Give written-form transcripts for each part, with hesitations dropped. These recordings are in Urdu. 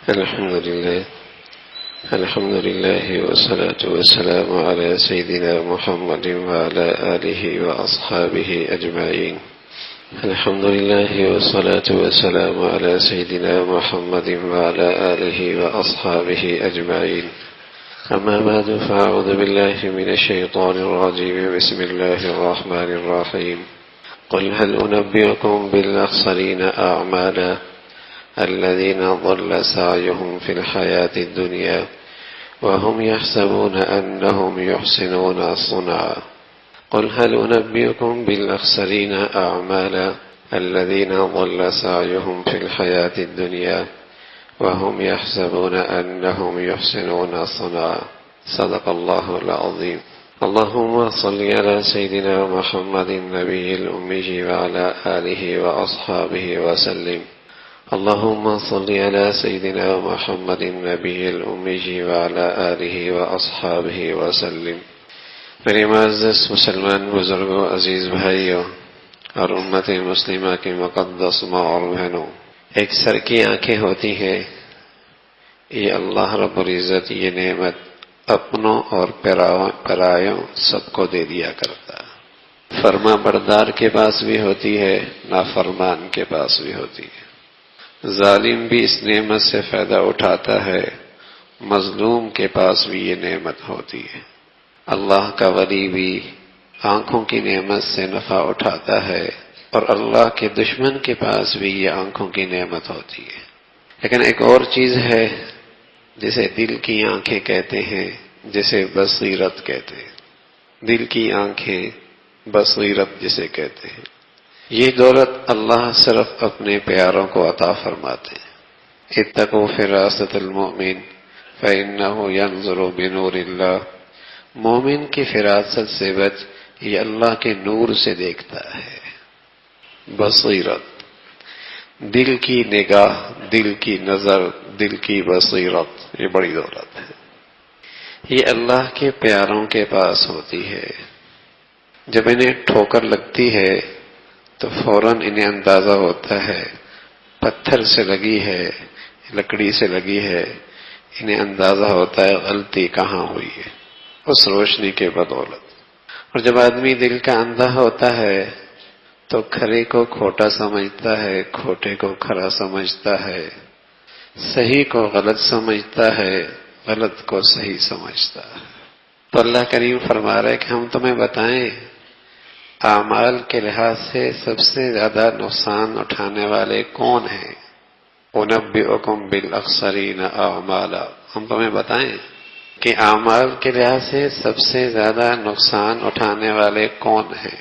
الحمد لله والصلاة والسلام على سيدنا محمد وعلى آله وأصحابه أجمعين. الحمد لله والصلاة والسلام على سيدنا محمد وعلى آله وأصحابه أجمعين. أما بعد فأعوذ بالله من الشيطان الرجيم. بسم الله الرحمن الرحيم. قل هل أنبئكم بالأخسرين أعمالا الذين ضل سعيهم في الحياة الدنيا وهم يحسبون أنهم يحسنون صنعا. قل هل أنبئكم بالأخسرين أعمالا الذين ضل سعيهم في الحياة الدنيا وهم يحسبون أنهم يحسنون صنعا. صدق الله العظيم. اللهم صل على سيدنا محمد النبي الأمي وعلى آله وأصحابه وسلم. اللهم صل على سيدنا محمد النبي الأمي وعلى آله وأصحابه وسلم. میرے معزز مسلمان بزرگوں، عزیز بھائیوں اور امت مسلمہ کے مقدس ماں اور بہنوں، ایک سر کی آنکھیں ہوتی ہیں، یہ اللہ رب العزت یہ نعمت اپنوں اور پرایوں سب کو دے دیا کرتا. فرما بردار کے پاس بھی ہوتی ہے، نافرمان کے پاس بھی ہوتی ہے. ظالم بھی اس نعمت سے فائدہ اٹھاتا ہے، مظلوم کے پاس بھی یہ نعمت ہوتی ہے. اللہ کا ولی بھی آنکھوں کی نعمت سے نفع اٹھاتا ہے اور اللہ کے دشمن کے پاس بھی یہ آنکھوں کی نعمت ہوتی ہے. لیکن ایک اور چیز ہے جسے دل کی آنکھیں کہتے ہیں، جسے بصیرت کہتے ہیں. دل کی آنکھیں، بصیرت جسے کہتے ہیں، یہ دولت اللہ صرف اپنے پیاروں کو عطا فرماتے ہیں. اتقوا فراست المؤمن فإنه ينظر بنور اللہ. مومن کی فراست سے بچ، یہ اللہ کے نور سے دیکھتا ہے. بصیرت، دل کی نگاہ، دل کی نظر، دل کی بصیرت، یہ بڑی دولت ہے. یہ اللہ کے پیاروں کے پاس ہوتی ہے. جب انہیں ٹھوکر لگتی ہے تو فوراً انہیں اندازہ ہوتا ہے پتھر سے لگی ہے، لکڑی سے لگی ہے. انہیں اندازہ ہوتا ہے غلطی کہاں ہوئی ہے، اس روشنی کے بدولت. اور جب آدمی دل کا اندھا ہوتا ہے تو کھرے کو کھوٹا سمجھتا ہے، کھوٹے کو کھرا سمجھتا ہے، صحیح کو غلط سمجھتا ہے، غلط کو صحیح سمجھتا ہے. تو اللہ کریم فرما رہے کہ ہم تمہیں بتائیں اعمال کے لحاظ سے سب سے زیادہ نقصان اٹھانے والے کون ہیں. انبئکم بالاخسرین اعمالا، ہم تمہیں بتائیں کہ اعمال کے لحاظ سے سب سے زیادہ نقصان اٹھانے والے کون ہیں.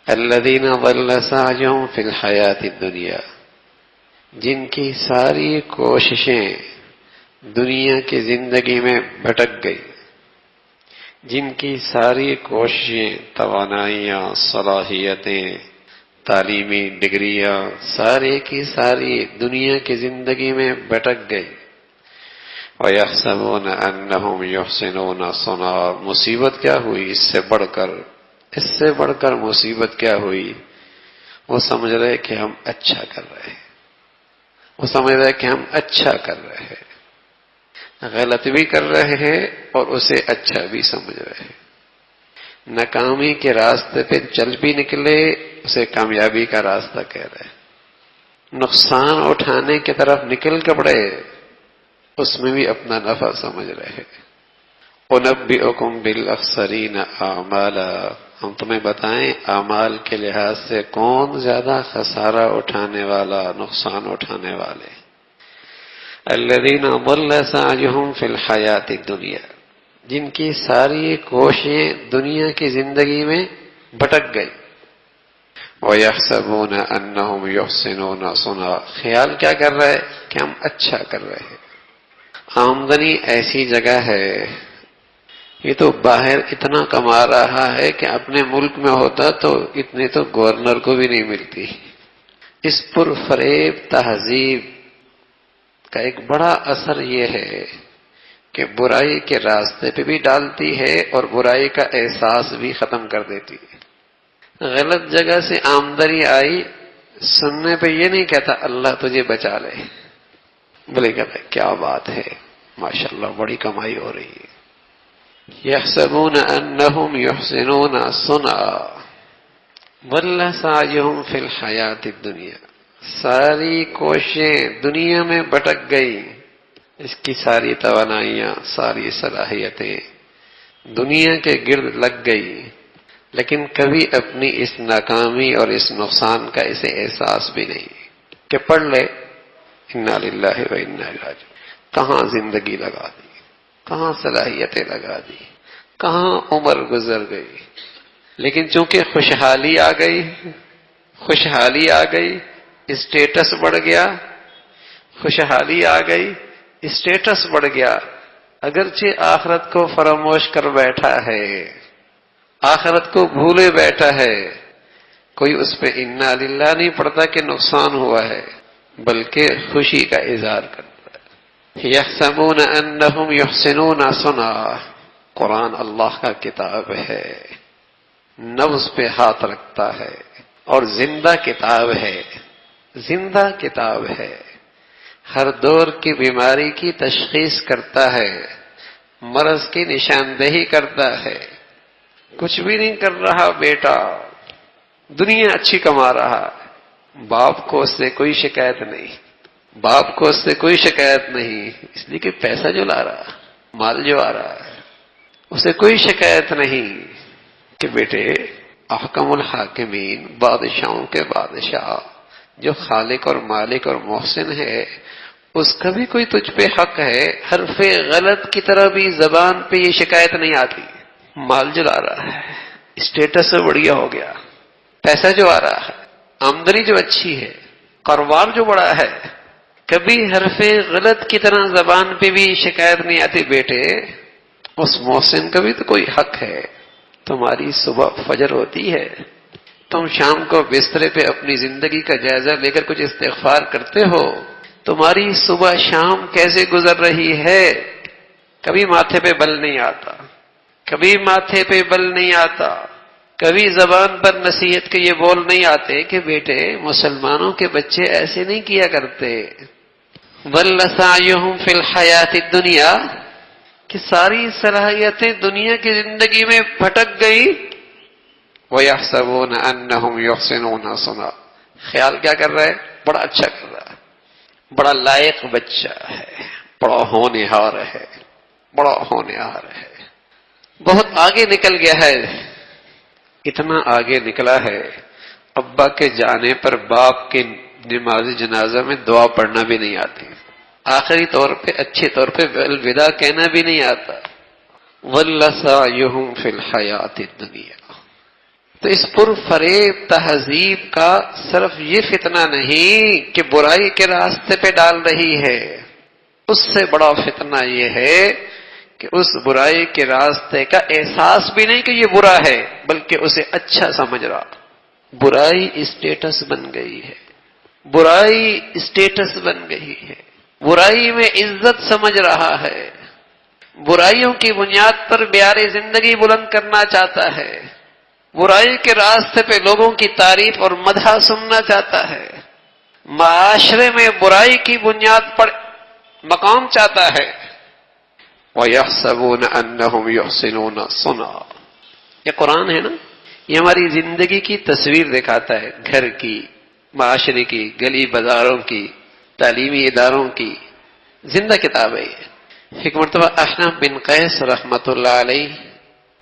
الذین ضل سعیہم فی الحیاۃ الدنیا، جن کی ساری کوششیں دنیا کی زندگی میں بھٹک گئی، جن کی ساری کوششیں، توانائیاں، صلاحیتیں، تعلیمی ڈگریاں، ساری کی ساری دنیا کی زندگی میں بھٹک گئی. وَيَحْسَبُونَ أَنَّهُمْ يُحْسِنُونَ صُنْعًا. مصیبت کیا ہوئی اس سے بڑھ کر مصیبت کیا ہوئی؟ وہ سمجھ رہے کہ ہم اچھا کر رہے ہیں، وہ سمجھ رہے کہ ہم اچھا کر رہے ہیں، غلط بھی کر رہے ہیں اور اسے اچھا بھی سمجھ رہے ہیں. ناکامی کے راستے پہ چل بھی نکلے، اسے کامیابی کا راستہ کہہ رہے ہیں. نقصان اٹھانے کی طرف نکل کے پڑے، اس میں بھی اپنا نفع سمجھ رہے ہیں. انبئکم بالاخسرین اعمالا، ہم تمہیں بتائیں اعمال کے لحاظ سے کون زیادہ خسارہ اٹھانے والا، نقصان اٹھانے والے. الذین ضل سعیہم فی الحیاۃ الدنیا، جن کی ساری کوششیں دنیا کی زندگی میں بھٹک گئی. وَيَحْسَبُونَ أَنَّهُمْ يُحْسِنُونَ صُنْعًا، خیال کیا کر رہے کہ ہم اچھا کر رہے ہیں. آمدنی ایسی جگہ ہے، یہ تو باہر اتنا کما رہا ہے کہ اپنے ملک میں ہوتا تو اتنے تو گورنر کو بھی نہیں ملتی. اس پر فریب تہذیب کا ایک بڑا اثر یہ ہے کہ برائی کے راستے پہ بھی ڈالتی ہے اور برائی کا احساس بھی ختم کر دیتی ہے. غلط جگہ سے آمدنی آئی، سننے پہ یہ نہیں کہتا اللہ تجھے بچا لے، بولے کہتا ہے کیا بات ہے، ماشاءاللہ بڑی کمائی ہو رہی ہے. یحسبون انہم یحسنون صنعا بل سعیہم فی الحیات الدنیا. ساری کوششیں دنیا میں بھٹک گئی، اس کی ساری توانائیاں، ساری صلاحیتیں دنیا کے گرد لگ گئی، لیکن کبھی اپنی اس ناکامی اور اس نقصان کا اسے احساس بھی نہیں کہ پڑھ لے انا للہ و انا الیہ راجعون. کہاں زندگی لگا دی، کہاں صلاحیتیں لگا دی، کہاں عمر گزر گئی. لیکن چونکہ خوشحالی آ گئی، خوشحالی آ گئی، اسٹیٹس بڑھ گیا، خوشحالی آ گئی، اسٹیٹس بڑھ گیا، اگرچہ آخرت کو فراموش کر بیٹھا ہے، آخرت کو بھولے بیٹھا ہے، کوئی اس پہ انا للہ نہیں پڑھتا کہ نقصان ہوا ہے، بلکہ خوشی کا اظہار کرتا ہے. یحسبون انہم یحسنون صنعا. قرآن اللہ کا کتاب ہے، نفس پہ ہاتھ رکھتا ہے اور زندہ کتاب ہے، زندہ کتاب ہے. ہر دور کی بیماری کی تشخیص کرتا ہے، مرض کی نشاندہی کرتا ہے. کچھ بھی نہیں کر رہا بیٹا، دنیا اچھی کما رہا، باپ کو اس سے کوئی شکایت نہیں، باپ کو اس سے کوئی شکایت نہیں، اس لیے کہ پیسہ جو لا رہا، مال جو آ رہا ہے، اسے کوئی شکایت نہیں کہ بیٹے احکم الحاکمین، بادشاہوں کے بادشاہ جو خالق اور مالک اور محسن ہے، اس کا بھی کوئی تجھ پہ حق ہے. حرف غلط کی طرح بھی زبان پہ یہ شکایت نہیں آتی. مال جو لا رہا ہے، اسٹیٹس سے بڑھیا ہو گیا، پیسہ جو آ رہا ہے، آمدنی جو اچھی ہے، کاروبار جو بڑا ہے، کبھی حرف غلط کی طرح زبان پہ بھی شکایت نہیں آتی. بیٹے اس محسن کا بھی تو کوئی حق ہے. تمہاری صبح فجر ہوتی ہے، تم شام کو بسترے پہ اپنی زندگی کا جائزہ لے کر کچھ استغفار کرتے ہو. تمہاری صبح شام کیسے گزر رہی ہے، کبھی ماتھے پہ بل نہیں آتا، کبھی ماتھے پہ بل نہیں آتا، کبھی زبان پر نصیحت کے یہ بول نہیں آتے کہ بیٹے مسلمانوں کے بچے ایسے نہیں کیا کرتے. بل سعیہم فی الحیات الدنیا، کہ ساری صلاحیتیں دنیا کی زندگی میں پھٹک گئی. وَيَحْسَبُونَ أَنَّهُمْ يُحْسِنُونَ صُنْعًا. خیال کیا کر رہا ہے؟ بڑا اچھا کر رہا ہے، بڑا لائق بچہ ہے، بڑا ہونہار ہے، بڑا ہونہار ہے، بہت آگے نکل گیا ہے. اتنا آگے نکلا ہے ابا کے جانے پر باپ کے نماز جنازہ میں دعا پڑھنا بھی نہیں آتی، آخری طور پہ اچھے طور پہ الوداع کہنا بھی نہیں آتا. وَلَّسَعْيُهُمْ فِي الْحَيَاةِ الدُّنْيَا. تو اس پرفریب تہذیب کا صرف یہ فتنہ نہیں کہ برائی کے راستے پہ ڈال رہی ہے، اس سے بڑا فتنہ یہ ہے کہ اس برائی کے راستے کا احساس بھی نہیں کہ یہ برا ہے، بلکہ اسے اچھا سمجھ رہا. برائی اسٹیٹس بن گئی ہے، برائی اسٹیٹس بن گئی ہے، برائی میں عزت سمجھ رہا ہے، برائیوں کی بنیاد پر بیار زندگی بلند کرنا چاہتا ہے، برائی کے راستے پہ لوگوں کی تعریف اور مدح سننا چاہتا ہے، معاشرے میں برائی کی بنیاد پر مقام چاہتا ہے. وَيَحْسَبُونَ أَنَّهُمْ يُحْسِنُونَ صُنْعًا. یہ قرآن ہے نا، یہ ہماری زندگی کی تصویر دکھاتا ہے، گھر کی، معاشرے کی، گلی بازاروں کی، تعلیمی اداروں کی زندہ کتاب ہے یہ. ایک مرتبہ احنف بن قیس رحمۃ اللہ علیہ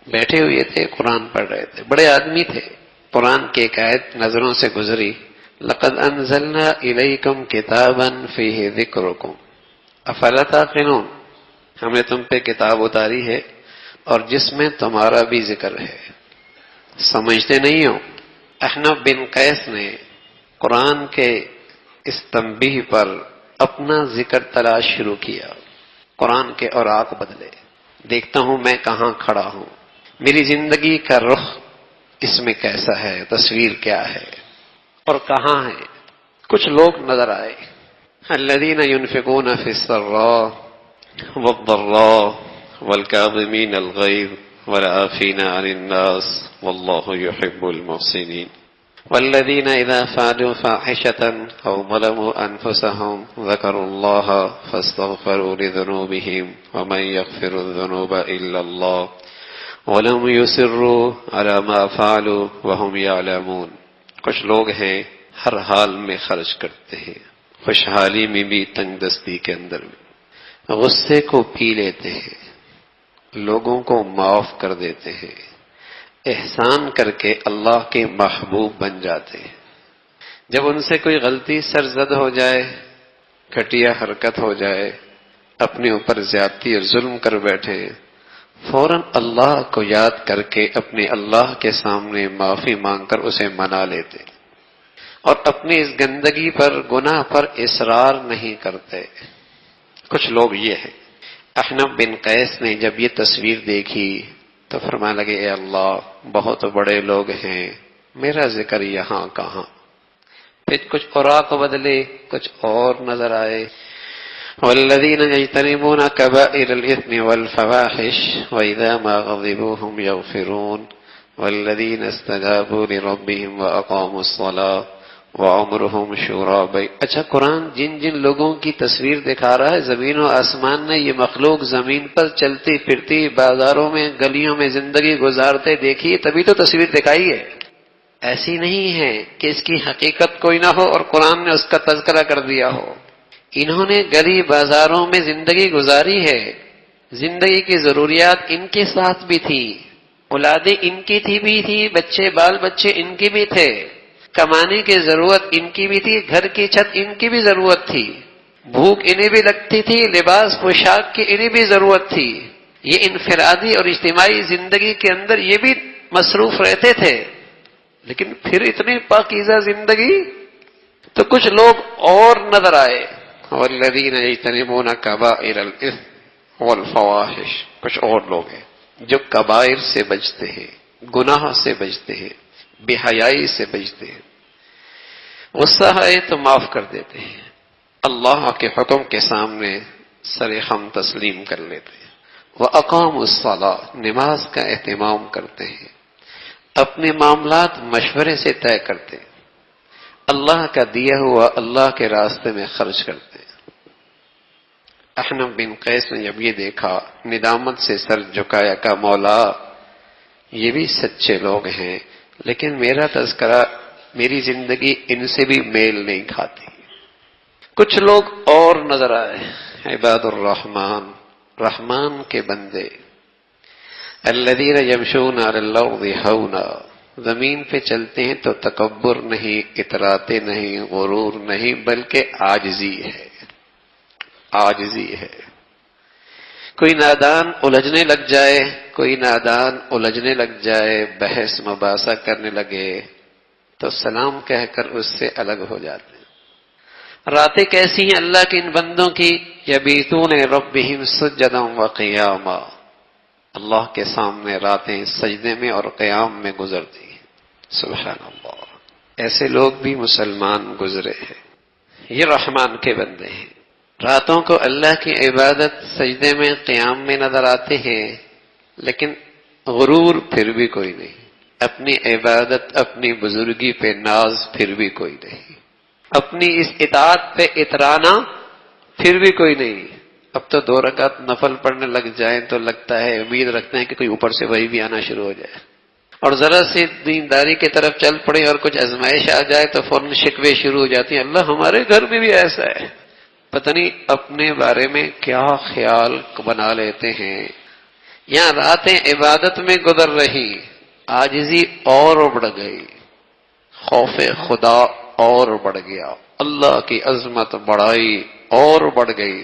بیٹھے ہوئے تھے، قرآن پڑھ رہے تھے، بڑے آدمی تھے. قرآن کی ایک آیت نظروں سے گزری، لَقَدْ أَنزَلْنَا إِلَيْكُمْ كِتَابًا فِيهِ ذِكْرُكُمْ أَفَلَا تَعْقِلُونَ. ہم نے تم پہ کتاب اتاری ہے اور جس میں تمہارا بھی ذکر ہے، سمجھتے نہیں ہو. احنف بن قیس نے قرآن کے اس تنبیہ پر اپنا ذکر تلاش شروع کیا. قرآن کے اوراق بدلے، دیکھتا ہوں میں کہاں کھڑا ہوں، میری زندگی کا رخ اس میں کیسا ہے، تصویر کیا ہے اور کہاں ہے. کچھ لوگ نظر آئے، الذین ينفقون فی السراء والضراء والکاظمین الغیظ والعافین عن الناس واللہ یحب المحسنین. والذین اذا فعلوا فاحشة او ظلموا انفسهم ذکروا اللہ فاستغفروا لذنوبهم ومن يغفر الذنوب الا اللہ ولم يصروا على ما فعلوا وهم يعلمون۔ کچھ لوگ ہیں ہر حال میں خرچ کرتے ہیں، خوشحالی میں بھی، تنگ دستی کے اندر بھی، غصے کو پی لیتے ہیں، لوگوں کو معاف کر دیتے ہیں، احسان کر کے اللہ کے محبوب بن جاتے ہیں۔ جب ان سے کوئی غلطی سرزد ہو جائے، گھٹیا حرکت ہو جائے، اپنے اوپر زیادتی اور ظلم کر بیٹھے، فوراً اللہ کو یاد کر کے اپنے اللہ کے سامنے معافی مانگ کر اسے منا لیتے اور اپنی اس گندگی پر، گناہ پر اصرار نہیں کرتے۔ کچھ لوگ یہ ہیں، احنف بن قیس نے جب یہ تصویر دیکھی تو فرمانے لگے اے اللہ بہت بڑے لوگ ہیں، میرا ذکر یہاں کہاں؟ پھر کچھ اوراق بدلے، کچھ اور نظر آئے۔ والذین یجتنبون کبائر الاثم والفواحش واذا ما غضبوا هم یغفرون والذین استجابوا لربهم واقاموا الصلاة وعمرهم شورى بین۔ اچھا، قرآن جن جن لوگوں کی تصویر دکھا رہا ہے، زمین و آسمان نے یہ مخلوق زمین پر چلتی پھرتی، بازاروں میں گلیوں میں زندگی گزارتے دیکھی، تبھی تو تصویر دکھائی ہے۔ ایسی نہیں ہے کہ اس کی حقیقت کوئی نہ ہو اور قرآن نے اس کا تذکرہ کر دیا ہو۔ انہوں نے گلی بازاروں میں زندگی گزاری ہے، زندگی کی ضروریات ان کے ساتھ بھی تھی، اولادیں ان کی تھی، بچے بال بچے ان کی بھی تھے، کمانے کی ضرورت ان کی بھی تھی، گھر کی چھت ان کی بھی ضرورت تھی، بھوک انہیں بھی لگتی تھی، لباس پوشاک کی انہیں بھی ضرورت تھی۔ یہ انفرادی اور اجتماعی زندگی کے اندر یہ بھی مصروف رہتے تھے، لیکن پھر اتنی پاکیزہ زندگی۔ تو کچھ لوگ اور نظر آئے، والذین یجتنبون کبائر الاثم والفواحش، کچھ اور لوگ ہیں جو کبائر سے بچتے ہیں، گناہ سے بچتے ہیں، بے حیائی سے بچتے ہیں، غصہ ہے تو معاف کر دیتے ہیں، اللہ کے حکم کے سامنے سر خم تسلیم کر لیتے ہیں، وَأَقَامُوا الصَّلَاةَ، نماز کا اہتمام کرتے ہیں، اپنے معاملات مشورے سے طے کرتے ہیں، اللہ کا دیا ہوا اللہ کے راستے میں خرچ کرتے ہیں۔ احنف بن قیس نے جب یہ دیکھا، ندامت سے سر جھکایا، کہ مولا یہ بھی سچے لوگ ہیں، لیکن میرا تذکرہ، میری زندگی ان سے بھی میل نہیں کھاتی۔ کچھ لوگ اور نظر آئے، عباد الرحمن، رحمان کے بندے، الذین یمشون علی الارض ہونا، زمین پہ چلتے ہیں تو تکبر نہیں، اتراتے نہیں، غرور نہیں، بلکہ عاجزی ہے، عاجزی ہے۔ کوئی نادان الجھنے لگ جائے، کوئی نادان الجھنے لگ جائے، بحث مباحثہ کرنے لگے تو سلام کہہ کر اس سے الگ ہو جاتے ہیں۔ راتیں کیسی ہیں اللہ کے ان بندوں کی، یبیتون ربہم سجدا وقیاما، اللہ کے سامنے راتیں سجدے میں اور قیام میں گزرتی ہیں۔ سبحان اللہ، ایسے لوگ بھی مسلمان گزرے ہیں، یہ رحمان کے بندے ہیں۔ راتوں کو اللہ کی عبادت سجدے میں قیام میں نظر آتے ہیں، لیکن غرور پھر بھی کوئی نہیں، اپنی عبادت، اپنی بزرگی پہ ناز پھر بھی کوئی نہیں، اپنی اس اطاعت پہ اترانا پھر بھی کوئی نہیں۔ اب تو 2 رکعت نفل پڑھنے لگ جائیں تو لگتا ہے، امید رکھتے ہیں کہ کوئی اوپر سے وہی بھی آنا شروع ہو جائے، اور ذرا سی دینداری کی طرف چل پڑے اور کچھ آزمائش آ جائے تو فوراً شکوے شروع ہو جاتی ہیں، اللہ ہمارے گھر میں بھی ایسا ہے۔ پتہ نہیں اپنے بارے میں کیا خیال بنا لیتے ہیں۔ یہاں راتیں عبادت میں گزر رہی، عاجزی اور بڑھ گئی، خوف خدا اور بڑھ گیا، اللہ کی عظمت بڑائی اور بڑھ گئی۔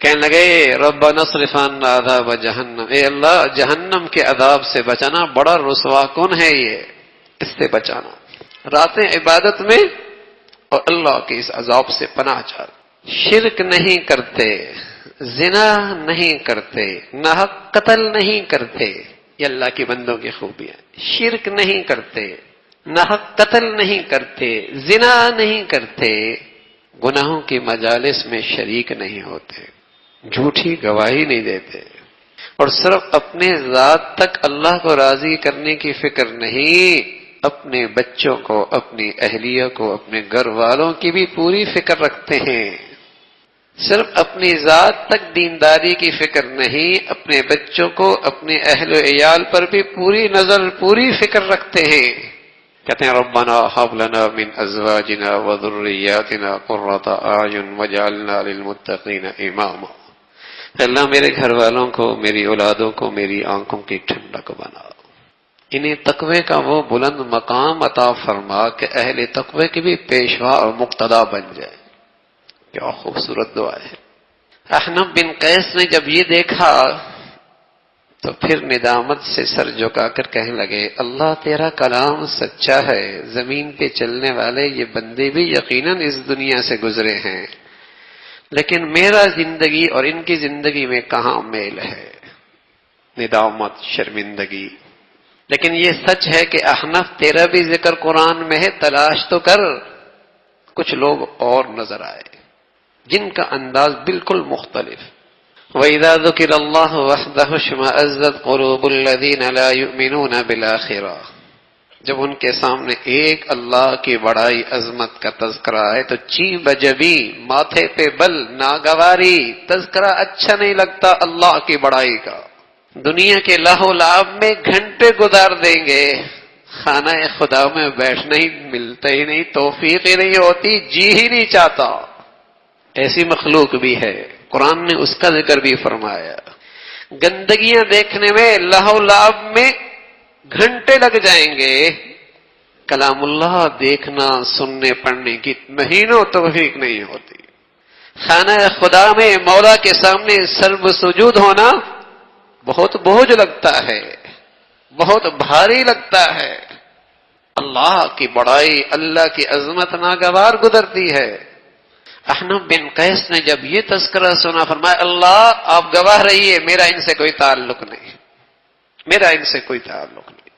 کہنے لگے ربنا اصرف عنا عذاب جہنم، اے اللہ جہنم کے عذاب سے بچانا، بڑا رسوا کن ہے یہ، اس سے بچانا۔ راتیں عبادت میں اور اللہ کے اس عذاب سے پناہ چاہتے، شرک نہیں کرتے، زنا نہیں کرتے، ناحق قتل نہیں کرتے، یہ اللہ کے بندوں کی خوبی ہے۔ شرک نہیں کرتے، ناحق قتل نہیں کرتے، زنا نہیں کرتے، گناہوں کی مجالس میں شریک نہیں ہوتے، جھوٹی گواہی نہیں دیتے، اور صرف اپنے ذات تک اللہ کو راضی کرنے کی فکر نہیں، اپنے بچوں کو، اپنی اہلیہ کو، اپنے گھر والوں کی بھی پوری فکر رکھتے ہیں. صرف اپنی ذات تک دینداری کی فکر نہیں، اپنے بچوں کو، اپنے اہل و عیال پر بھی پوری نظر، پوری فکر رکھتے ہیں. کہتے ہیں ربنا ہب لنا من ازواجنا وذریاتنا قرۃ اعین واجعلنا للمتقین اماما. اللہ میرے گھر والوں کو، میری اولادوں کو میری آنکھوں کی ٹھنڈک بناؤ. انہیں تقوی کا وہ بلند مقام عطا فرما کہ اہل تقوی کی بھی پیشوا اور مقتدا بن جائے. کیا خوبصورت دعا ہے. احنف بن قیس نے جب یہ دیکھا تو پھر ندامت سے سر جھکا کر کہنے لگے اللہ تیرا کلام سچا ہے، زمین پہ چلنے والے یہ بندے بھی یقیناً اس دنیا سے گزرے ہیں، لیکن میرا زندگی اور ان کی زندگی میں کہاں میل ہے. ندامت، شرمندگی. لیکن یہ سچ ہے کہ احنف تیرا بھی ذکر قرآن میں ہے، تلاش تو کر. کچھ لوگ اور نظر آئے جن کا انداز بالکل مختلف. وَإِذَا ذُكِرَ اللَّهُ وَحْدَهُ اشْمَأَزَّتْ قُلُوبُ الَّذِينَ لَا يُؤْمِنُونَ بِالْآخِرَةِ. جب ان کے سامنے ایک اللہ کی بڑائی عظمت کا تذکرہ ہے تو چین بجبی، ماتھے پہ بل، ناگواری. تذکرہ اچھا نہیں لگتا اللہ کی بڑائی کا. دنیا کے لاہو لعب میں گھنٹے گزار دیں گے، خانہ خدا میں بیٹھنا ہی ملتا ہی نہیں، توفیق ہی نہیں ہوتی، جی ہی نہیں چاہتا. ایسی مخلوق بھی ہے، قرآن نے اس کا ذکر بھی فرمایا. گندگیاں دیکھنے میں، لہو لعب میں گھنٹے لگ جائیں گے، کلام اللہ دیکھنا، سننے پڑھنے کی مہینوں توفیق نہیں ہوتی. خانہ خدا میں مولا کے سامنے سرب سجود ہونا بہت بوجھ لگتا ہے، بہت بھاری لگتا ہے. اللہ کی بڑائی، اللہ کی عظمت ناگوار گزرتی ہے. احنف بن قیس نے جب یہ تذکرہ سنا فرمایا اللہ آپ گواہ رہیے، میرا ان سے کوئی تعلق نہیں، میرا ان سے کوئی تعلق نہیں.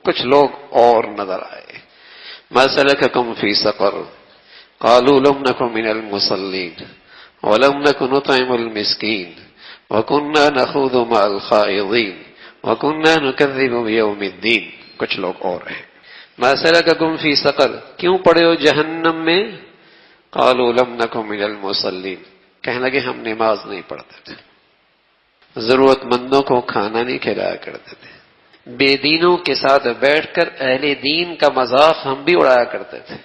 کچھ لوگ اور نظر آئے. ما سلککم فی سقر قالوا لم نک من المصلین ولم نک نطعم المسکین وکننا نخوض مع الخائضین وکننا نکذب بیوم الدین. کچھ لوگ اور ہیں. ما سلککم فی سقر، کیوں پڑے ہو جہنم میں؟ قالوا لم نک من المصلین، کہنے لگے ہم نماز نہیں پڑھتے تھے، ضرورت مندوں کو کھانا نہیں کھلایا کرتے تھے، بے دینوں کے ساتھ بیٹھ کر اہل دین کا مذاق ہم بھی اڑایا کرتے تھے،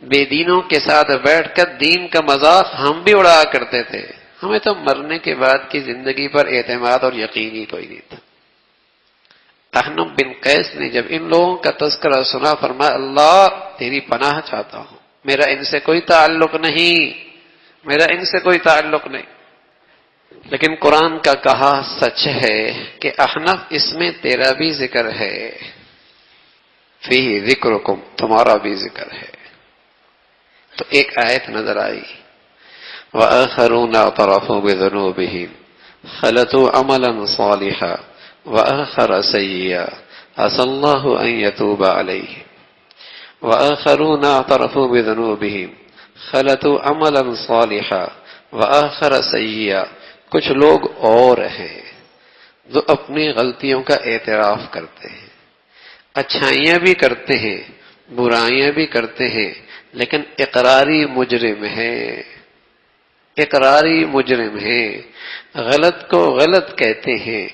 بے دینوں کے ساتھ بیٹھ کر دین کا مذاق ہم بھی اڑایا کرتے تھے، ہمیں تو مرنے کے بعد کی زندگی پر اعتماد اور یقین ہی کوئی نہیں تھا. احنف بن قیس نے جب ان لوگوں کا تذکرہ سنا فرمایا اللہ تیری پناہ چاہتا ہوں، میرا ان سے کوئی تعلق نہیں، میرا ان سے کوئی تعلق نہیں. لیکن قرآن کا کہا سچ ہے کہ احنف اس میں تیرا بھی ذکر ہے، فیہ ذکرکم، تمہارا بھی ذکر ہے. تو ایک آیت نظر آئی وآخرون اعترفوا بذنوبهم خلطوا عملا صالحا وآخر سیئا عسى الله ان يتوب عليهم. وآخرون اعترفوا بذنوبهم خلطوا عملا صالحا وآخر سیئا. کچھ لوگ اور ہیں جو اپنی غلطیوں کا اعتراف کرتے ہیں، اچھائیاں بھی کرتے ہیں، برائیاں بھی کرتے ہیں، لیکن اقراری مجرم ہیں، اقراری مجرم ہیں. غلط کو غلط کہتے ہیں،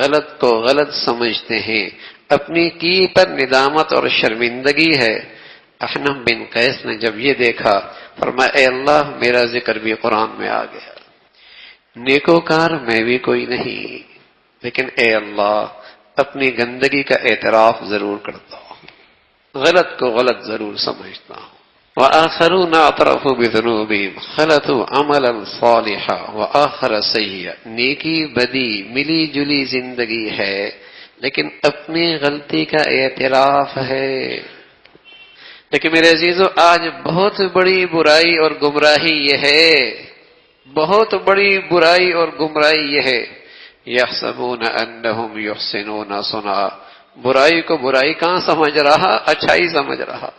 غلط کو غلط سمجھتے ہیں، اپنی کی پر ندامت اور شرمندگی ہے. احنف بن قیس نے جب یہ دیکھا فرمایا اے اللہ میرا ذکر بھی قرآن میں آ گیا، نیکوکار میں بھی کوئی نہیں، لیکن اے اللہ اپنی گندگی کا اعتراف ضرور کرتا ہوں، غلط کو غلط ضرور سمجھتا ہوں. وآخرون اعترفوا بذنوبهم خلطوا عملا صالحا وآخر سیئا. نیکی بدی ملی جلی زندگی ہے لیکن اپنی غلطی کا اعتراف ہے. لیکن میرے عزیزو آج بہت بڑی برائی اور گمراہی یہ ہے، بہت بڑی برائی اور گمراہی یہ ہے یحسبون انہم یحسنون صنعا. برائی کو برائی کہاں سمجھ رہا، اچھائی سمجھ رہا،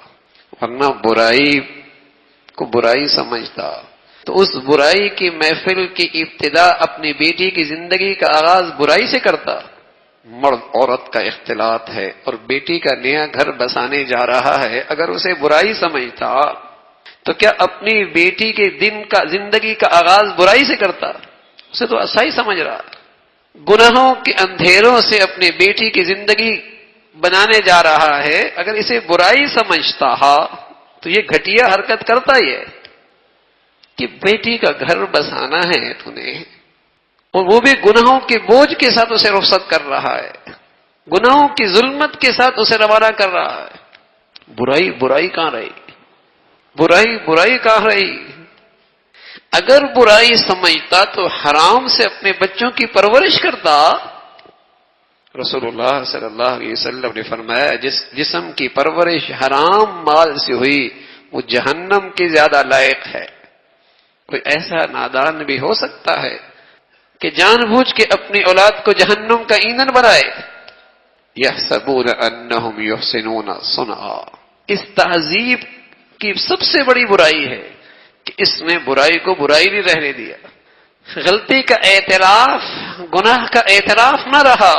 ورنہ برائی کو برائی سمجھتا تو اس برائی کی محفل کی ابتدا اپنی بیٹی کی زندگی کا آغاز برائی سے کرتا. مرد عورت کا اختلاط ہے اور بیٹی کا نیا گھر بسانے جا رہا ہے، اگر اسے برائی سمجھتا تو کیا اپنی بیٹی کے دن کا زندگی کا آغاز برائی سے کرتا؟ اسے تو اچھا ہی سمجھ رہا ہے۔ گناہوں کے اندھیروں سے اپنی بیٹی کی زندگی بنانے جا رہا ہے، اگر اسے برائی سمجھتا تو یہ گھٹیا حرکت کرتا ہی ہے کہ بیٹی کا گھر بسانا ہے تو نے، اور وہ بھی گناہوں کے بوجھ کے ساتھ اسے رخصت کر رہا ہے، گناہوں کی ظلمت کے ساتھ اسے روانہ کر رہا ہے۔ برائی برائی کہاں رہی؟ برائی برائی کہاں رہی؟ اگر برائی سمجھتا تو حرام سے اپنے بچوں کی پرورش کرتا۔ رسول اللہ صلی اللہ علیہ وسلم نے فرمایا جس جسم کی پرورش حرام مال سے ہوئی وہ جہنم کے زیادہ لائق ہے۔ کوئی ایسا نادان بھی ہو سکتا ہے کہ جان بوجھ کے اپنی اولاد کو جہنم کا ایندھن بنائے؟ یحسبون انہم یحسنون صنعا۔ اس تہذیب کی سب سے بڑی برائی ہے کہ اس نے برائی کو برائی نہیں رہنے دیا۔ غلطی کا اعتراف، گناہ کا اعتراف نہ رہا۔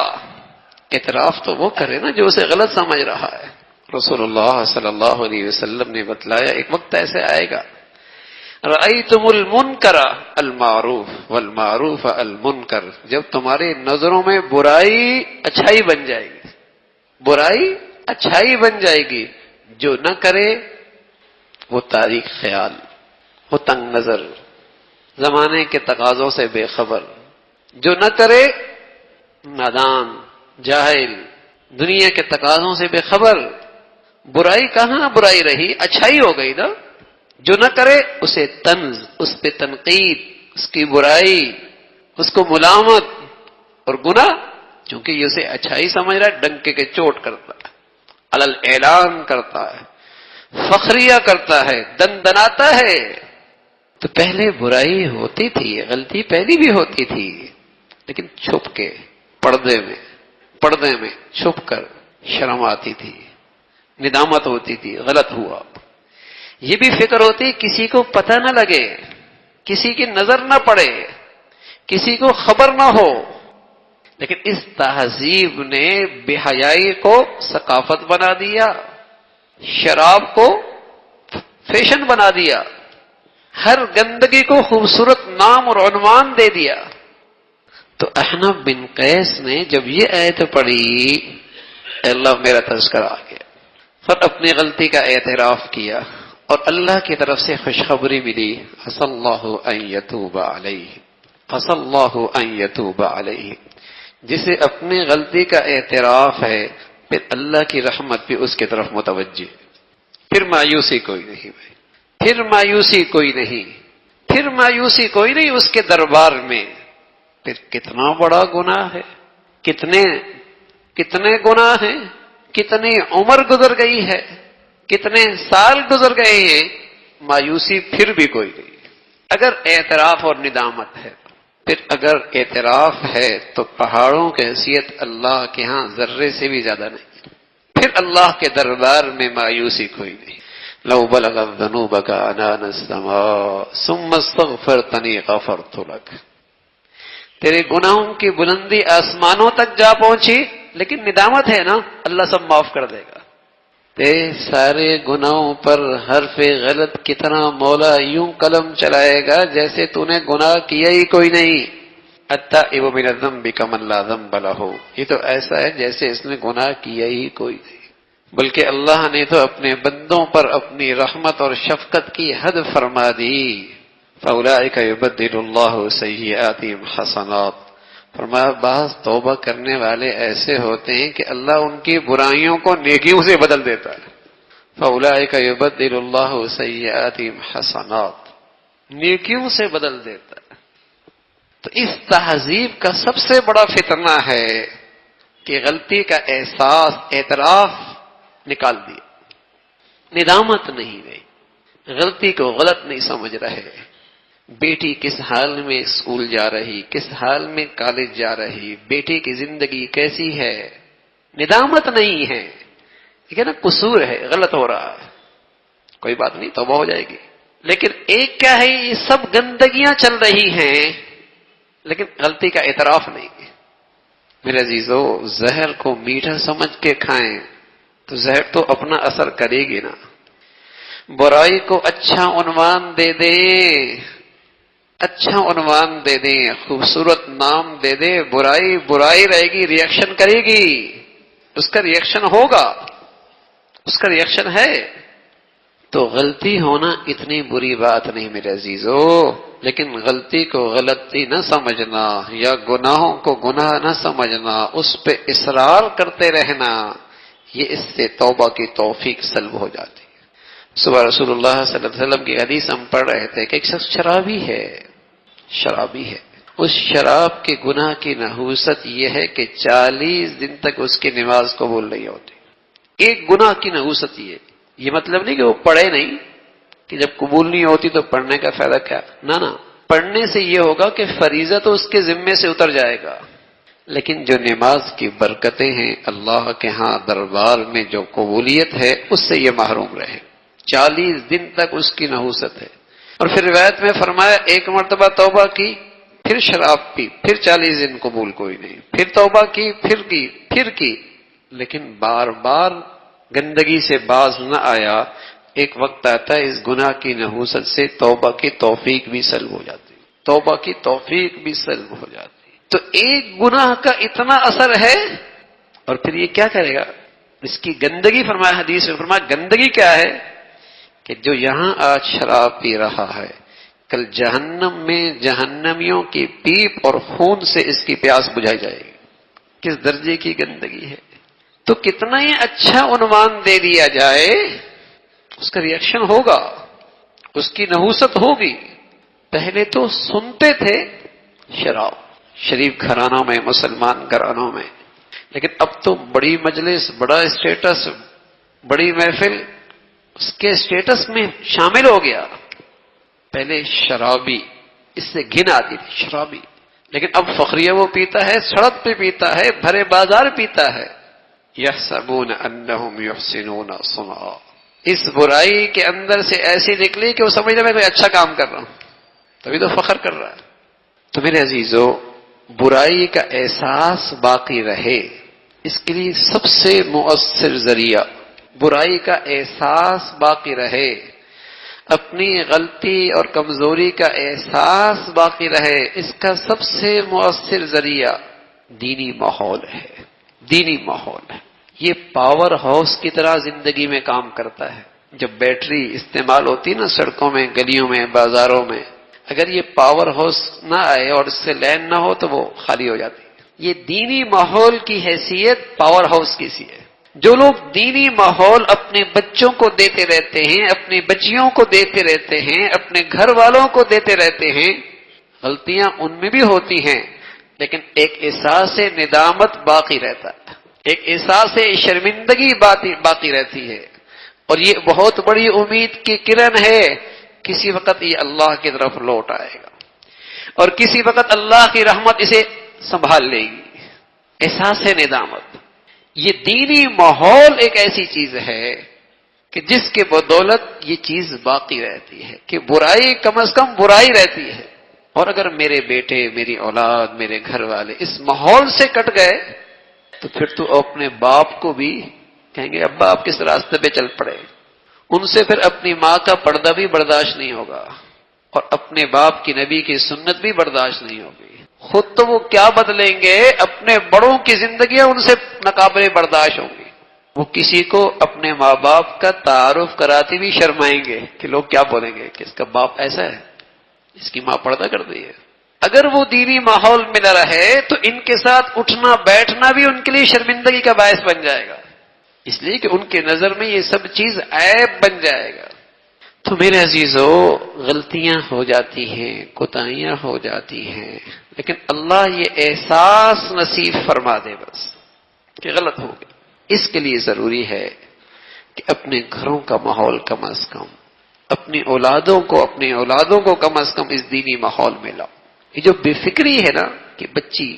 اعتراف تو وہ کرے نا جو اسے غلط سمجھ رہا ہے۔ رسول اللہ صلی اللہ علیہ وسلم نے بتلایا ایک وقت ایسے آئے گا، رأیتم المنکر المعروف والمعروف المنکر، جب تمہاری نظروں میں برائی اچھائی بن جائے گی، برائی اچھائی بن جائے گی، جو نہ کرے وہ تاریک خیال، وہ تنگ نظر، زمانے کے تقاضوں سے بے خبر، جو نہ کرے نادان، جاہل، دنیا کے تقاضوں سے بے خبر۔ برائی کہاں برائی رہی؟ اچھائی ہو گئی نا۔ جو نہ کرے اسے طنز، اس پہ تنقید، اس کی برائی، اس کو ملامت، اور گناہ چونکہ یہ اسے اچھائی سمجھ رہا ہے ڈنکے کے چوٹ کرتا ہے، علل اعلان کرتا ہے، فخریہ کرتا ہے، دندناتا ہے۔ تو پہلے برائی ہوتی تھی، غلطی پہلی بھی ہوتی تھی، لیکن چھپ کے، پردے میں چھپ کر شرم آتی تھی، ندامت ہوتی تھی، غلط ہوا۔ یہ بھی فکر ہوتی کسی کو پتہ نہ لگے، کسی کی نظر نہ پڑے، کسی کو خبر نہ ہو۔ لیکن اس تہذیب نے بے حیائی کو ثقافت بنا دیا، شراب کو فیشن بنا دیا، ہر گندگی کو خوبصورت نام اور عنوان دے دیا۔ تو احنف بن قیس نے جب یہ آیت پڑھی، اللہ میرا تذکرہ آ گیا، پھر اپنی غلطی کا اعتراف کیا اور اللہ کی طرف سے خوشخبری ملی، عسى اللہ ان یتوب علیہ، عسى اللہ ان یتوب علیہ۔ جسے اپنی غلطی کا اعتراف ہے پھر اللہ کی رحمت بھی اس کی طرف متوجہ، پھر مایوسی کوئی نہیں بھائی، پھر مایوسی کوئی نہیں، پھر مایوسی کوئی نہیں اس کے دربار میں۔ پھر کتنا بڑا گناہ ہے، کتنے گناہ ہیں، کتنی عمر گزر گئی ہے، کتنے سال گزر گئے ہیں، مایوسی پھر بھی کوئی نہیں۔ اگر اعتراف اور ندامت ہے، پھر اگر اعتراف ہے تو پہاڑوں کی حیثیت اللہ کے ہاں ذرے سے بھی زیادہ نہیں، پھر اللہ کے دربار میں مایوسی کوئی نہیں۔ لو بلغت ذنوبك عنان السماء ثم استغفرتنی غفرت لك، تیرے گناہوں کی بلندی آسمانوں تک جا پہنچی لیکن ندامت ہے نا، اللہ سب معاف کر دے گا۔ تیرے سارے گناہوں پر حرف غلط کتنا مولا یوں قلم چلائے گا جیسے تو نے گناہ کیا ہی کوئی نہیں۔ التائب من الذنب کمن لا ذنب له، یہ تو ایسا ہے جیسے اس نے گناہ کیا ہی کوئی نہیں، بلکہ اللہ نے تو اپنے بندوں پر اپنی رحمت اور شفقت کی حد فرما دی۔ فاولئک یبدل اللہ سیئاتہم حسنات، فرمایا بعض توبہ کرنے والے ایسے ہوتے ہیں کہ اللہ ان کی برائیوں کو نیکیوں سے بدل دیتا ہے۔ فاولئک یبدل اللہ سیئاتہم حسنات، نیکیوں سے بدل دیتا ہے۔ تو اس تہذیب کا سب سے بڑا فتنہ ہے کہ غلطی کا احساس، اعتراف نکال دیا، ندامت نہیں رہی، غلطی کو غلط نہیں سمجھ رہے۔ بیٹی کس حال میں اسکول جا رہی، کس حال میں کالج جا رہی، بیٹی کی زندگی کیسی ہے، ندامت نہیں ہے، ٹھیک ہے نا، قصور ہے، غلط ہو رہا ہے، کوئی بات نہیں، توبہ ہو جائے گی۔ لیکن ایک کیا ہے، یہ سب گندگیاں چل رہی ہیں لیکن غلطی کا اعتراف نہیں ہے، میرے عزیزو، زہر کو میٹھا سمجھ کے کھائیں تو زہر تو اپنا اثر کرے گی نا. برائی کو اچھا عنوان دے دیں، اچھا عنوان دے دیں، خوبصورت نام دے دیں، برائی برائی رہے گی، ری ایکشن کرے گی، اس کا ری ایکشن ہوگا، اس کا ری ایکشن ہے. تو غلطی ہونا اتنی بری بات نہیں میرے عزیزو، لیکن غلطی کو غلطی نہ سمجھنا یا گناہوں کو گناہ نہ سمجھنا، اس پہ اصرار کرتے رہنا، یہ اس سے توبہ کی توفیق سلب ہو جاتی ہے. صبح رسول اللہ صلی اللہ علیہ وسلم کی حدیث ہم پڑھ رہے تھے کہ ایک شخص شرابی ہے، شرابی ہے. اس شراب کے گناہ کی نحوست یہ ہے کہ 40 دن تک اس کی نماز قبول نہیں ہوتی. ایک گناہ کی نحوست یہ مطلب نہیں کہ وہ پڑھے نہیں، کہ جب قبول نہیں ہوتی تو پڑھنے کا فائدہ کیا، نہ پڑھنے سے یہ ہوگا کہ فریضہ تو اس کے ذمے سے اتر جائے گا، لیکن جو نماز کی برکتیں ہیں اللہ کے ہاں دربار میں جو قبولیت ہے اس سے یہ محروم رہے. 40 دن تک اس کی نحوست ہے. اور پھر روایت میں فرمایا ایک مرتبہ توبہ کی، پھر شراب پی، پھر 40 دن قبول کوئی نہیں، پھر توبہ کی، پھر کی، لیکن بار بار گندگی سے باز نہ آیا. ایک وقت آتا ہے اس گناہ کی نحوست سے توبہ کی توفیق بھی سلب ہو جاتی، توبہ کی توفیق بھی سلب ہو جاتی. تو ایک گناہ کا اتنا اثر ہے، اور پھر یہ کیا کرے گا، اس کی گندگی. فرمایا حدیث میں فرمایا گندگی کیا ہے کہ جو یہاں آج شراب پی رہا ہے کل جہنم میں جہنمیوں کی پیپ اور خون سے اس کی پیاس بجھائی جائے گی. کس درجے کی گندگی ہے. تو کتنا ہی اچھا عنوان دے دیا جائے اس کا ری ایکشن ہوگا، اس کی نحوست ہوگی. پہلے تو سنتے تھے شراب شریف گھرانوں میں، مسلمان گھرانوں میں، لیکن اب تو بڑی مجلس، بڑا اسٹیٹس، بڑی محفل اس کے اسٹیٹس میں شامل ہو گیا. پہلے شرابی، اس سے گھن آتی تھی شرابی، لیکن اب فخریہ وہ پیتا ہے، سڑک پہ پیتا ہے، بھرے بازار پیتا ہے. یحسبون انہم یحسنون صنعا، اس برائی کے اندر سے ایسی نکلی کہ وہ سمجھتا میں کوئی اچھا کام کر رہا ہوں، تبھی تو فخر کر رہا ہے. تو میرے عزیزو، برائی کا احساس باقی رہے اس کے لیے سب سے مؤثر ذریعہ، برائی کا احساس باقی رہے، اپنی غلطی اور کمزوری کا احساس باقی رہے، اس کا سب سے مؤثر ذریعہ دینی ماحول ہے. دینی ماحول ہے. یہ پاور ہاؤس کی طرح زندگی میں کام کرتا ہے. جب بیٹری استعمال ہوتی نا سڑکوں میں، گلیوں میں، بازاروں میں، اگر یہ پاور ہاؤس نہ آئے اور اس سے لین نہ ہو تو وہ خالی ہو جاتی ہے. یہ دینی ماحول کی حیثیت پاور ہاؤس کی سی ہے. جو لوگ دینی ماحول اپنے بچوں کو دیتے رہتے ہیں، اپنی بچیوں کو دیتے رہتے ہیں، اپنے گھر والوں کو دیتے رہتے ہیں، غلطیاں ان میں بھی ہوتی ہیں لیکن ایک احساس ندامت باقی رہتا ہے، ایک احساس شرمندگی باقی رہتی ہے. اور یہ بہت بڑی امید کی کرن ہے، کسی وقت یہ اللہ کی طرف لوٹ آئے گا اور کسی وقت اللہ کی رحمت اسے سنبھال لے گی. احساس ندامت، یہ دینی ماحول ایک ایسی چیز ہے کہ جس کے بدولت یہ چیز باقی رہتی ہے کہ برائی کم از کم برائی رہتی ہے. اور اگر میرے بیٹے، میری اولاد، میرے گھر والے اس ماحول سے کٹ گئے تو پھر تو اپنے باپ کو بھی کہیں گے ابا آپ کس راستے پہ چل پڑے. ان سے پھر اپنی ماں کا پردہ بھی برداشت نہیں ہوگا اور اپنے باپ کی نبی کی سنت بھی برداشت نہیں ہوگی. خود تو وہ کیا بدلیں گے، اپنے بڑوں کی زندگیاں ان سے ناقابل برداشت ہوں گی. وہ کسی کو اپنے ماں باپ کا تعارف کراتے بھی شرمائیں گے کہ لوگ کیا بولیں گے کہ اس کا باپ ایسا ہے، اس کی ماں پردہ کر دی ہے. اگر وہ دینی ماحول میں نہ رہے تو ان کے ساتھ اٹھنا بیٹھنا بھی ان کے لیے شرمندگی کا باعث بن جائے گا، اس لیے کہ ان کے نظر میں یہ سب چیز عیب بن جائے گا. تو میرے عزیزو، غلطیاں ہو جاتی ہیں، کوتاہیاں ہو جاتی ہیں، لیکن اللہ یہ احساس نصیب فرما دے بس کہ غلط ہو گیا. اس کے لیے ضروری ہے کہ اپنے گھروں کا ماحول کم از کم، اپنی اولادوں کو کم از کم اس دینی ماحول میں لاؤ. یہ جو بے فکری ہے نا کہ بچی،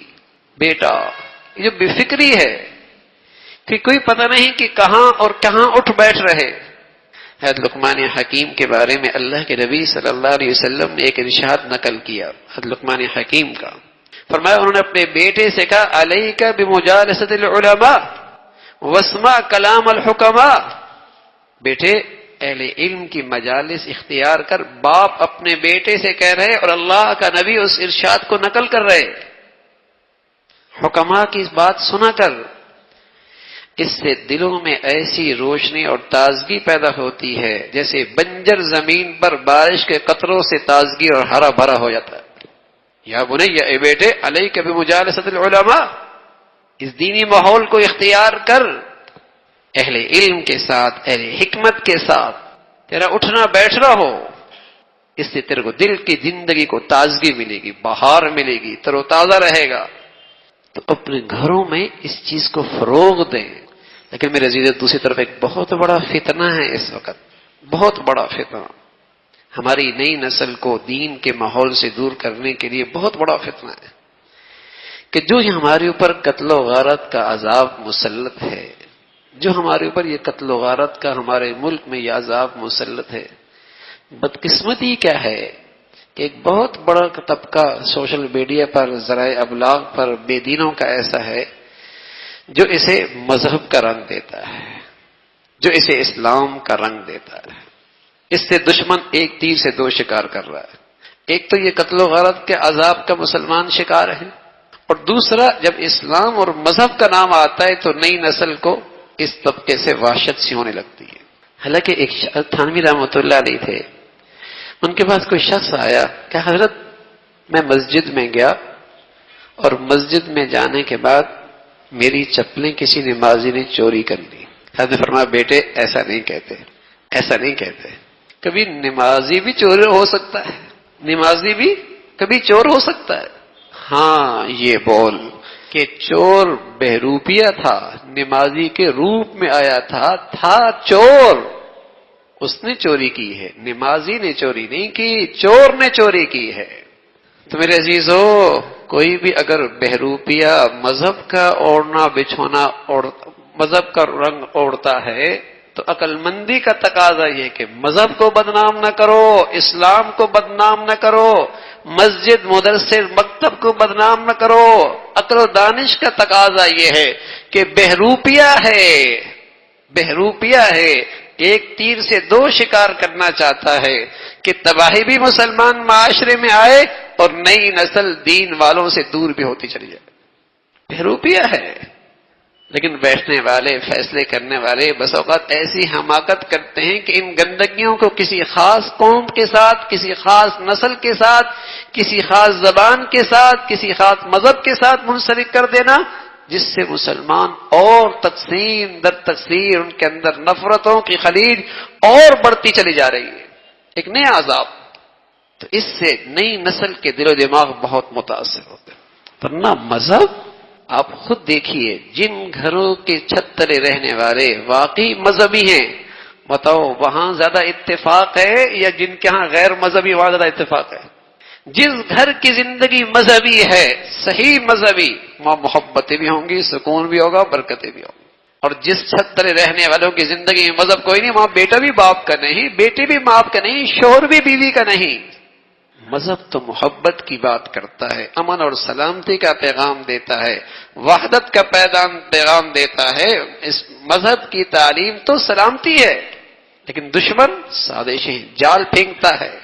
بیٹا، یہ جو بے فکری ہے کہ کوئی پتہ نہیں کہ کہاں اور کہاں اٹھ بیٹھ رہے. حضرت لقمان حکیم کے بارے میں اللہ کے نبی صلی اللہ علیہ وسلم نے ایک ارشاد نقل کیا حضرت لقمان حکیم کا. فرمایا انہوں نے اپنے بیٹے سے کہا علیک بمجالسۃ العلماء واسمع کلام الحکماء، بیٹے اہل علم کی مجالس اختیار کر. باپ اپنے بیٹے سے کہہ رہے اور اللہ کا نبی اس ارشاد کو نقل کر رہے. حکماء کی بات سنا کر، اس سے دلوں میں ایسی روشنی اور تازگی پیدا ہوتی ہے جیسے بنجر زمین پر بارش کے قطروں سے تازگی اور ہرا بھرا ہو جاتا ہے. یا بنی، اے بیٹے، علیک بمجالسۃ العلماء، اس دینی ماحول کو اختیار کر، اہل علم کے ساتھ، اہل حکمت کے ساتھ تیرا اٹھنا بیٹھنا ہو. اس سے تیرے کو دل کی زندگی کو تازگی ملے گی، بہار ملے گی، تر و تازہ رہے گا. تو اپنے گھروں میں اس چیز کو فروغ دیں. لیکن میرے عزیز دوسری طرف ایک بہت بڑا فتنہ ہے اس وقت، بہت بڑا فتنہ ہماری نئی نسل کو دین کے ماحول سے دور کرنے کے لیے بہت بڑا فتنہ ہے کہ جو ہمارے اوپر قتل و غارت کا عذاب مسلط ہے، جو ہمارے اوپر یہ قتل و غارت کا ہمارے ملک میں یہ عذاب مسلط ہے. بدقسمتی کیا ہے کہ ایک بہت بڑا طبقہ سوشل میڈیا پر، ذرائع ابلاغ پر بے دینوں کا ایسا ہے جو اسے مذہب کا رنگ دیتا ہے، جو اسے اسلام کا رنگ دیتا ہے. اس سے دشمن ایک تیر سے دو شکار کر رہا ہے. ایک تو یہ قتل و غارت کے عذاب کا مسلمان شکار ہے، اور دوسرا جب اسلام اور مذہب کا نام آتا ہے تو نئی نسل کو اس طبقے سے وحشت سی ہونے لگتی ہے. حالانکہ ایک تھانوی رحمۃ اللہ علیہ تھے، ان کے پاس کوئی شخص آیا کہ حضرت میں مسجد میں گیا اور مسجد میں جانے کے بعد میری چپلیں کسی نمازی نے چوری کر لی. حضرت نے فرمایا بیٹے ایسا نہیں کہتے، ایسا نہیں کہتے. کبھی نمازی بھی چور ہو سکتا ہے، نمازی بھی کبھی چور ہو سکتا ہے. ہاں یہ بول کہ چور بہروپیہ تھا، نمازی کے روپ میں آیا تھا چور، اس نے چوری کی ہے، نمازی نے چوری نہیں کی، چور نے چوری کی ہے. تو میرے عزیزو، کوئی بھی اگر بہروپیہ مذہب کا اوڑھنا بچھونا مذہب کا رنگ اوڑھتا ہے تو عقل مندی کا تقاضا یہ کہ مذہب کو بدنام نہ کرو، اسلام کو بدنام نہ کرو، مسجد مدرسے مکتب کو بدنام نہ کرو. عقل و دانش کا تقاضا یہ ہے کہ بہروپیہ ہے، بہروپیہ ہے، ایک تیر سے دو شکار کرنا چاہتا ہے کہ تباہی بھی مسلمان معاشرے میں آئے اور نئی نسل دین والوں سے دور بھی ہوتی چلی جائے. بہروپیہ ہے. لیکن بیٹھنے والے، فیصلے کرنے والے بس اوقات ایسی حماقت کرتے ہیں کہ ان گندگیوں کو کسی خاص قوم کے ساتھ، کسی خاص نسل کے ساتھ، کسی خاص زبان کے ساتھ، کسی خاص مذہب کے ساتھ منسلک کر دینا، جس سے مسلمان اور تقسیم در تقسیم ان کے اندر نفرتوں کی خلیج اور بڑھتی چلی جا رہی ہے. ایک نیا عذاب. تو اس سے نئی نسل کے دل و دماغ بہت متاثر ہوتے ہیں. ورنہ مذہب آپ خود دیکھیے، جن گھروں کے چھت تلے رہنے والے واقعی مذہبی ہیں، بتاؤ وہاں زیادہ اتفاق ہے یا جن کے ہاں غیر مذہبی وہاں زیادہ اتفاق ہے؟ جس گھر کی زندگی مذہبی ہے، صحیح مذہبی، وہاں محبتیں بھی ہوں گی، سکون بھی ہوگا، برکتیں بھی ہوں گی. اور جس چھت تلے رہنے والوں کی زندگی میں مذہب کوئی نہیں، وہاں بیٹا بھی باپ کا نہیں، بیٹی بھی باپ کا نہیں، شوہر بھی بیوی کا نہیں. مذہب تو محبت کی بات کرتا ہے، امن اور سلامتی کا پیغام دیتا ہے، وحدت کا پیغام دیتا ہے. اس مذہب کی تعلیم تو سلامتی ہے، لیکن دشمن سازشیں جال پھینکتا ہے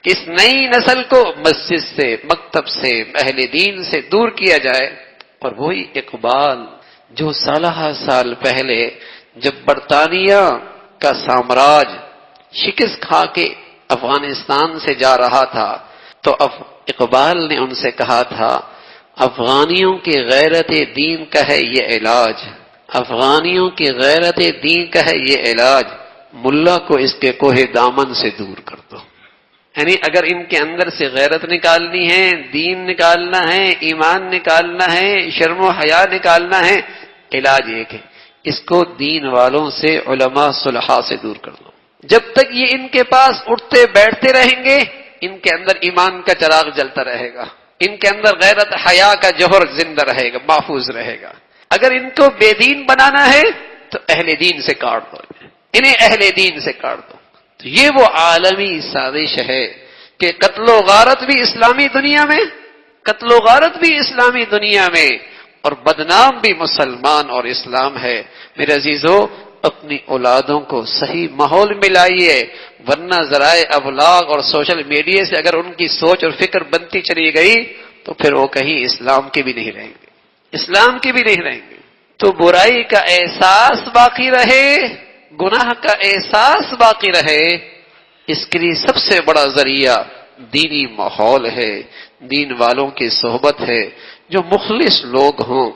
کہ اس نئی نسل کو مسجد سے، مکتب سے، اہل دین سے دور کیا جائے. اور وہی اقبال جو سالہ سال پہلے جب برطانیہ کا سامراج شکست کھا کے افغانستان سے جا رہا تھا تو اقبال نے ان سے کہا تھا افغانیوں کی غیرت دین کا ہے یہ علاج، افغانیوں کی غیرت دین کا ہے یہ علاج، ملا کو اس کے کوہ دامن سے دور کر دو. یعنی اگر ان کے اندر سے غیرت نکالنی ہے، دین نکالنا ہے، ایمان نکالنا ہے، شرم و حیا نکالنا ہے، علاج ایک ہے، اس کو دین والوں سے، علماء صلحاء سے دور کر دو. جب تک یہ ان کے پاس اٹھتے بیٹھتے رہیں گے، ان کے اندر ایمان کا چراغ جلتا رہے گا، ان کے اندر غیرت حیا کا جوہر زندہ رہے گا، محفوظ رہے گا. اگر ان کو بے دین بنانا ہے تو اہل دین سے کاٹ دو، انہیں اہل دین سے کاٹ دو. تو یہ وہ عالمی سازش ہے کہ قتل و غارت بھی اسلامی دنیا میں قتل و غارت بھی اسلامی دنیا میں، اور بدنام بھی مسلمان اور اسلام ہے۔ میرے عزیزو، اپنی اولادوں کو صحیح ماحول میں لائیے، ورنہ ذرائع ابلاغ اور سوشل میڈیا سے اگر ان کی سوچ اور فکر بنتی چلی گئی تو پھر وہ کہیں اسلام کے بھی نہیں رہیں گے، اسلام کے بھی نہیں رہیں گے۔ تو برائی کا احساس باقی رہے، گناہ کا احساس باقی رہے، اس کے لیے سب سے بڑا ذریعہ دینی ماحول ہے، دین والوں کی صحبت ہے، جو مخلص لوگ ہوں،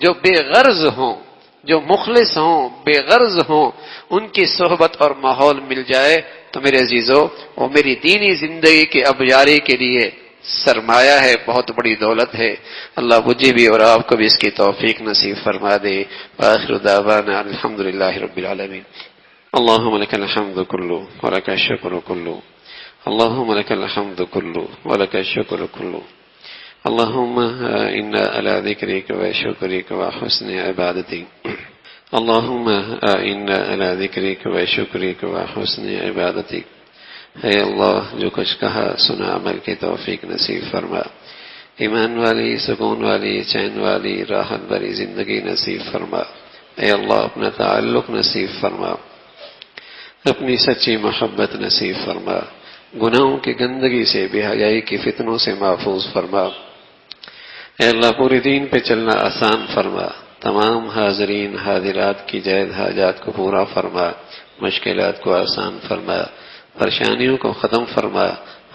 جو بے غرض ہوں، جو مخلص ہوں، بے غرض ہوں، ان کی صحبت اور ماحول مل جائے تو میرے عزیزو وہ میری دینی زندگی کے ابجاری کے لیے سرمایہ ہے، بہت بڑی دولت ہے۔ اللہ مجھے بھی اور آپ کو بھی اس کی توفیق نصیب فرما دے۔ وآخر دعوانا الحمدللہ رب العالمین۔ اللهم لك الحمد كله ولك الشكر كله، اللهم لك الحمد كله ولك الشكر كله، اللهم إنا على ذكرك وشكرك وحسن عبادتك، اللهم إنا على ذكرك وشكرك وحسن عبادتك۔ اے اللہ، جو کچھ کہا سنا عمل کی توفیق نصیب فرما، ایمان والی، سکون والی، چین والی، راحت بھری زندگی نصیب فرما۔ اے اللہ، اپنا تعلق نصیب فرما، اپنی سچی محبت نصیب فرما، گناہوں کی گندگی سے، بے حیائی کی فتنوں سے محفوظ فرما۔ اے اللہ، پورے دین پہ چلنا آسان فرما، تمام حاضرین حاضرات کی جائز حاجات کو پورا فرما، مشکلات کو آسان فرما، پریشانیوں کو ختم فرما،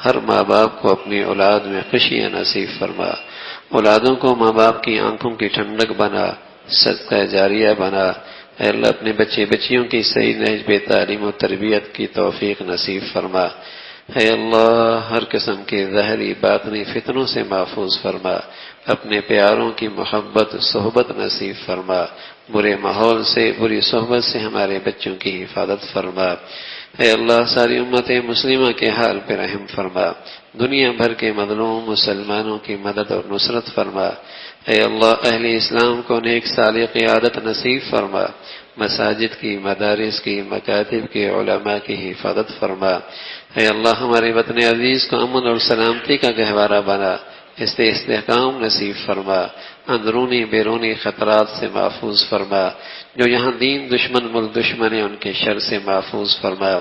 ہر ماں باپ کو اپنی اولاد میں خوشیاں نصیب فرما، اولادوں کو ماں باپ کی آنکھوں کی ٹھنڈک بنا، صدقہ جاریہ بنا۔ اے اللہ، اپنے بچے بچیوں کی صحیح نہج پہ تعلیم و تربیت کی توفیق نصیب فرما۔ اے اللہ، ہر قسم کے ظاہری باطنی فتنوں سے محفوظ فرما، اپنے پیاروں کی محبت صحبت نصیب فرما، برے ماحول سے، بری صحبت سے ہمارے بچوں کی حفاظت فرما۔ اے اللہ، ساری امت مسلمہ کے حال پہ رحم فرما، دنیا بھر کے مظلوم مسلمانوں کی مدد اور نصرت فرما۔ اے اللہ، اہل اسلام کو نیک صالح قیادت نصیب فرما، مساجد کی، مدارس کی، مکاتب کے علماء کی حفاظت فرما۔ اے اللہ، ہمارے وطن عزیز کو امن اور سلامتی کا گہوارہ بنا، اس سے استحکام نصیب فرما، اندرونی بیرونی خطرات سے محفوظ فرما، جو یہاں دین دشمن ملک دشمن ہیں ان کے شر سے محفوظ فرما۔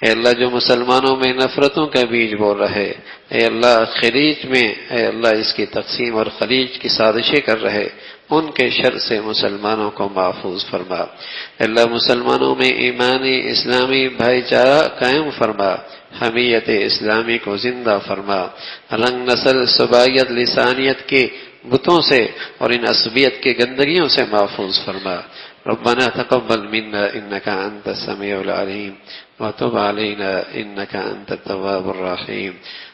اے اللہ، جو مسلمانوں میں نفرتوں کا بیج بو رہے، اے اللہ خلیج میں، اے اللہ اس کی تقسیم اور خلیج کی سازشیں کر رہے، ان کے شر سے مسلمانوں کو محفوظ فرما۔ اے اللہ، مسلمانوں میں ایمانی اسلامی بھائی چارہ قائم فرما، حمیت اسلامی کو زندہ فرما، رنگ نسل صبائیت لسانیت کے بتوں سے اور ان عصبیت کے گندگیوں سے محفوظ فرما۔ ربنا تقبل منا انك انت السميع العليم وتب علينا انك انت التواب الرحيم،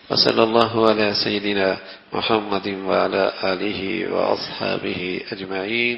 وصلى الله على سيدنا محمد وعلى آله واصحابه اجمعين۔